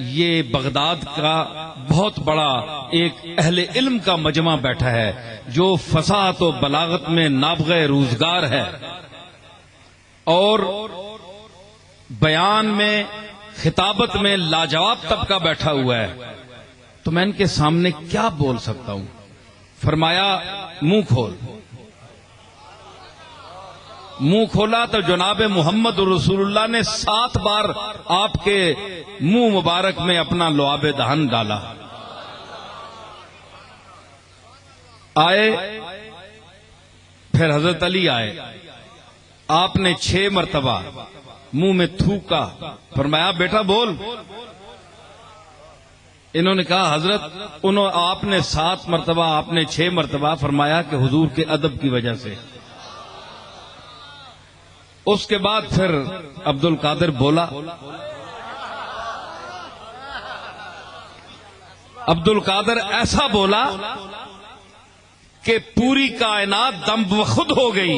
یہ بغداد کا بہت بڑا ایک اہل علم کا مجمع بیٹھا ہے جو فصاحت و بلاغت میں نابغہ روزگار ہے اور بیان میں خطابت میں لاجواب طبقہ بیٹھا ہوا ہے، تو میں ان کے سامنے کیا بول سکتا ہوں؟ فرمایا منہ کھول۔ منہ کھولا تو جناب محمد رسول اللہ نے 7 بار آپ کے منہ مبارک میں اپنا لعاب دہن ڈالا۔ آئے، پھر حضرت علی آئے، آپ نے 6 مرتبہ منہ میں تھوکا، فرمایا بیٹا بول۔ انہوں نے کہا حضرت آپ نے 7 مرتبہ، آپ نے 6 مرتبہ، فرمایا کہ حضور کے ادب کی وجہ سے۔ اس کے بعد پھر عبد القادر بولا۔ عبد القادر ایسا بولا کہ پوری کائنات دم بخود ہو گئی،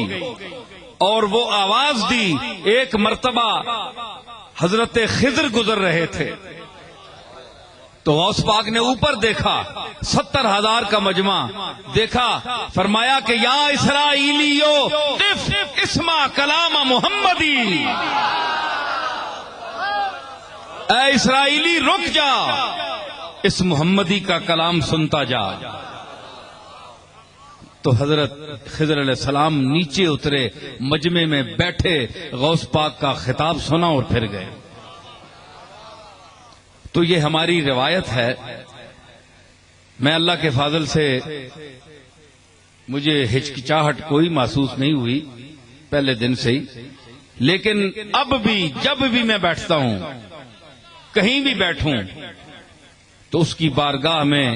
اور وہ آواز دی۔ ایک مرتبہ حضرت خضر گزر رہے تھے تو غوث پاک نے اوپر دیکھا، 70,000 کا مجمع دیکھا، فرمایا کہ یا اسرائیلیو قف اسمع کلام محمدی، اے اسرائیلی رک جا، اس محمدی کا کلام سنتا جا۔ تو حضرت خضر علیہ السلام نیچے اترے، مجمع میں بیٹھے، غوث پاک کا خطاب سنا اور پھر گئے۔ تو یہ ہماری روایت ہے۔ میں اللہ کے فضل سے مجھے ہچکچاہٹ کوئی محسوس نہیں ہوئی پہلے دن سے ہی، لیکن اب بھی جب بھی میں بیٹھتا ہوں، کہیں بھی بیٹھوں، تو اس کی بارگاہ میں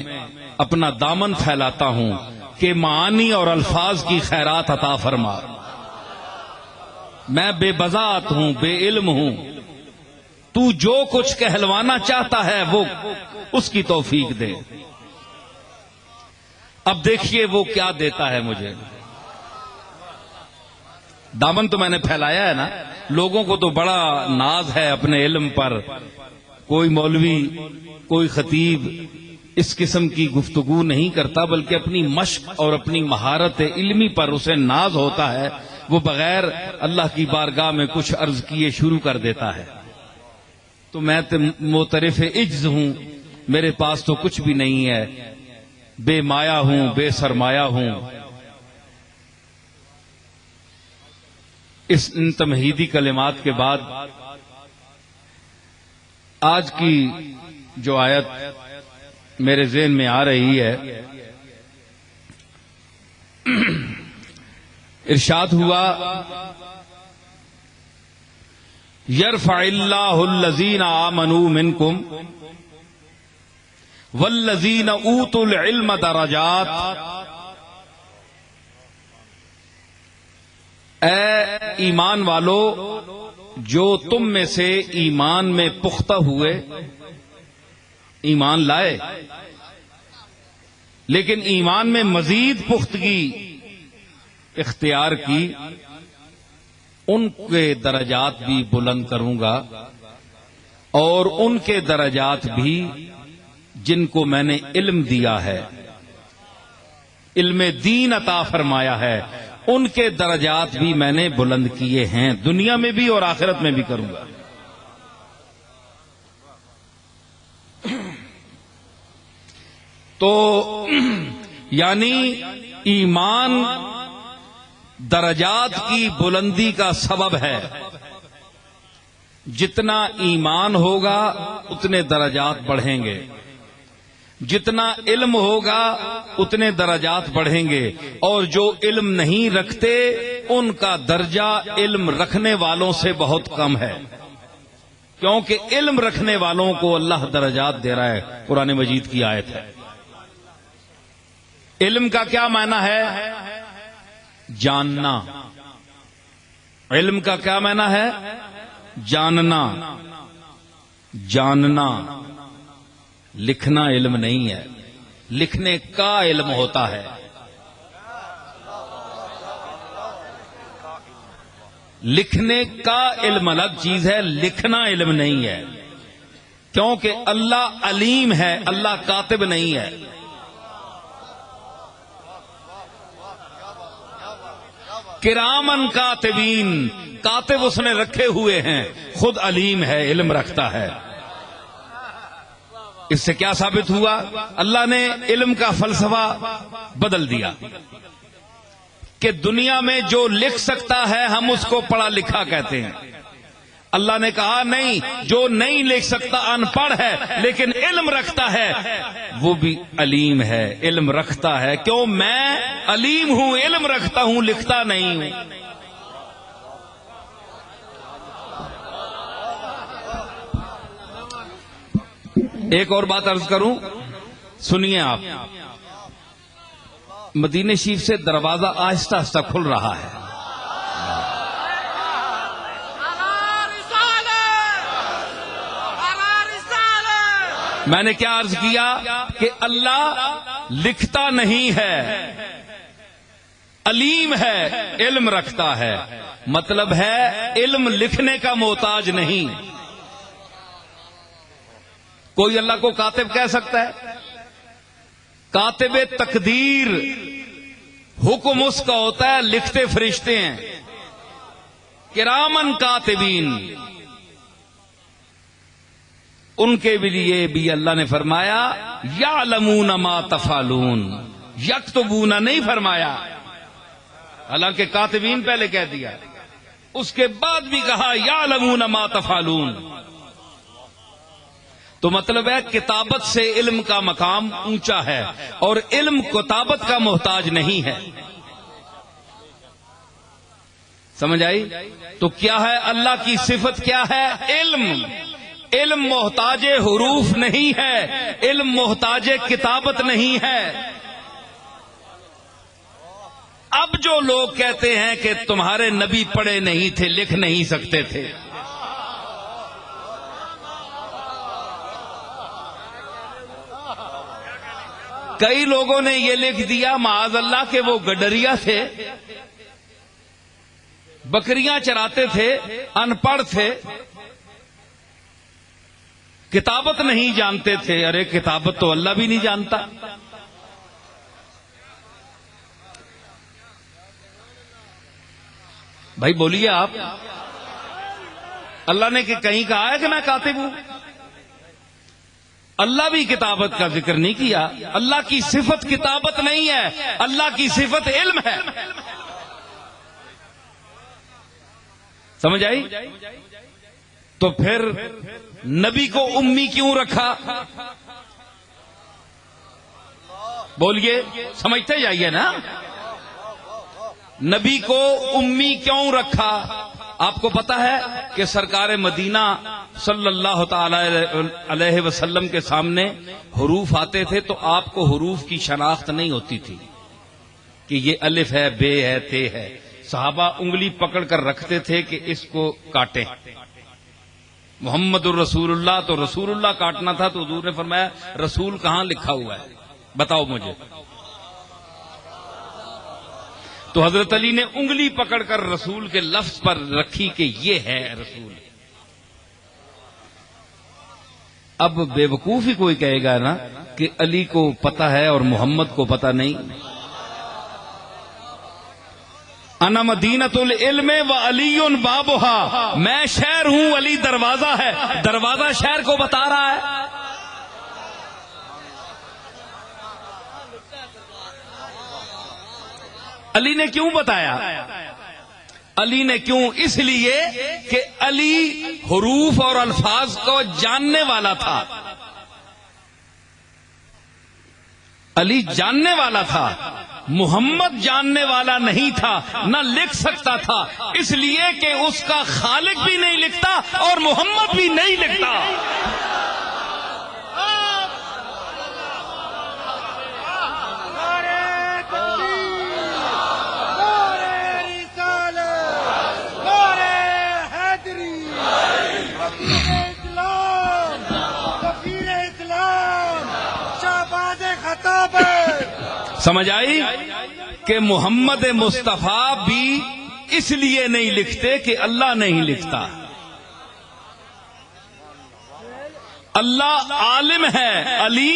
اپنا دامن پھیلاتا ہوں کہ معانی اور الفاظ کی خیرات عطا فرما۔ میں بے بذات ہوں، بے علم ہوں، تو جو کچھ کہلوانا چاہتا ہے وہ اس کی توفیق دے۔ اب دیکھیے وہ کیا دیتا ہے مجھے۔ دامن تو میں نے پھیلایا ہے نا، لوگوں کو تو بڑا ناز ہے اپنے علم پر، کوئی مولوی کوئی خطیب اس قسم کی گفتگو نہیں کرتا، بلکہ اپنی مشق اور اپنی مہارت علمی پر اسے ناز ہوتا ہے، وہ بغیر اللہ کی بارگاہ میں کچھ عرض کیے شروع کر دیتا ہے۔ تو میں معترف عجز ہوں، میرے پاس تو کچھ بھی نہیں ہے، بے مایا ہوں، بے سرمایہ ہوں۔ ان تمہیدی کلمات کے بعد آج کی جو آیت میرے ذہن میں آ رہی ہے، ارشاد ہوا یرفع اللہ الذین آمنوا منکم والذین اوتوا العلم درجات۔ اے ایمان والو، جو تم میں سے ایمان میں پختہ ہوئے، ایمان لائے لیکن ایمان میں مزید پختگی اختیار کی، ان کے درجات بھی بلند کروں گا، اور ان کے درجات بھی جن کو میں نے علم دیا ہے، علم دین عطا فرمایا ہے، ان کے درجات بھی میں نے بلند کیے ہیں، دنیا میں بھی اور آخرت میں بھی کروں گا۔ تو یعنی ایمان درجات کی بلندی کا سبب ہے، جتنا ایمان ہوگا اتنے درجات بڑھیں گے، جتنا علم ہوگا اتنے درجات بڑھیں گے، اور جو علم نہیں رکھتے ان کا درجہ علم رکھنے والوں سے بہت کم ہے، کیونکہ علم رکھنے والوں کو اللہ درجات دے رہا ہے۔ قرآن مجید کی آیت ہے۔ علم کا کیا معنی ہے؟ جاننا۔ علم کا کیا معنی ہے؟ جاننا۔ جاننا، لکھنا علم نہیں ہے، لکھنے کا علم ہوتا ہے۔ لکھنے کا علم الگ چیز ہے، لکھنا علم نہیں ہے۔ کیونکہ اللہ علیم ہے، اللہ کاتب نہیں ہے۔ کرامن کاتبین، کاتب اس نے رکھے ہوئے ہیں، خود علیم ہے، علم رکھتا ہے۔ اس سے کیا ثابت ہوا؟ اللہ نے علم کا فلسفہ بدل دیا کہ دنیا میں جو لکھ سکتا ہے ہم اس کو پڑھا لکھا کہتے ہیں۔ اللہ نے کہا نہیں، جو نہیں لکھ سکتا ان پڑھ ہے لیکن علم رکھتا ہے وہ بھی علیم ہے، علم رکھتا ہے۔ کیوں؟ میں علیم ہوں، علم رکھتا ہوں، لکھتا نہیں ہوں۔ ایک اور بات عرض کروں، سنیے آپ، مدینہ شریف سے دروازہ آہستہ آہستہ کھل رہا ہے۔ میں نے کیا عرض کیا کہ اللہ لکھتا نہیں ہے، علیم ہے، علم رکھتا ہے۔ مطلب ہے علم لکھنے کا محتاج نہیں۔ کوئی اللہ کو کاتب کہہ سکتا ہے؟ کاتب تقدیر، حکم اس کا ہوتا ہے، لکھتے فرشتے ہیں۔ کرامن کاتبین، ان کے لیے بھی اللہ نے فرمایا یعلمون ما تفعلون، یکتبون نہیں فرمایا، حالانکہ کاتبین پہلے کہہ دیا، اس کے بعد بھی کہا یعلمون ما تفعلون۔ تو مطلب ہے کتابت سے علم کا مقام اونچا ہے اور علم کتابت کا محتاج نہیں ہے۔ سمجھ آئی؟ تو کیا ہے اللہ کی صفت؟ کیا ہے؟ علم۔ علم محتاج حروف نہیں ہے، علم محتاج کتابت نہیں ہے۔ اب جو لوگ کہتے ہیں کہ تمہارے نبی پڑھے نہیں تھے، لکھ نہیں سکتے تھے، کئی لوگوں نے یہ لکھ دیا معاذ اللہ کہ وہ گڈریا تھے، بکریاں چراتے تھے، ان پڑھ تھے، کتابت نہیں جانتے تھے۔ ارے کتابت تو اللہ بھی نہیں جانتا۔ بھائی بولیے آپ، اللہ نے کہیں کہا ہے کہ میں کاتب ہوں؟ اللہ بھی کتابت کا ذکر نہیں کیا۔ اللہ کی صفت کتابت نہیں ہے، اللہ کی صفت علم ہے۔ سمجھ آئی؟ تو پھر نبی کو امی کیوں رکھا؟ بولیے، سمجھتے جائیے نا، نبی کو امی کیوں رکھا؟ آپ کو پتا ہے کہ سرکار مدینہ صلی اللہ تعالی علیہ وسلم کے سامنے حروف آتے تھے تو آپ کو حروف کی شناخت نہیں ہوتی تھی کہ یہ الف ہے، بے ہے، تے ہے۔ صحابہ انگلی پکڑ کر رکھتے تھے کہ اس کو کاٹیں۔ محمد الرسول اللہ، تو رسول اللہ کاٹنا تھا تو حضور نے فرمایا رسول کہاں لکھا ہوا ہے، بتاؤ مجھے۔ تو حضرت علی نے انگلی پکڑ کر رسول کے لفظ پر رکھی کہ یہ ہے رسول۔ اب بے وقوف ہی کوئی کہے گا نا کہ علی کو پتہ ہے اور محمد کو پتہ نہیں۔ انا مدینۃ العلم و علی بابھا، میں شہر ہوں، علی دروازہ ہے، دروازہ شہر کو بتا رہا ہے۔ علی نے کیوں بتایا؟ علی نے کیوں؟ اس لیے کہ علی حروف اور الفاظ کو جاننے والا تھا، علی جاننے والا تھا، محمد جاننے والا نہیں تھا، نہ لکھ سکتا تھا، اس لیے کہ اس کا خالق بھی نہیں لکھتا اور محمد بھی نہیں لکھتا۔ سمجھ آئی کہ محمد مصطفیٰ بھی اس لیے نہیں لکھتے کہ اللہ نہیں لکھتا۔ اللہ عالم ہے، علیم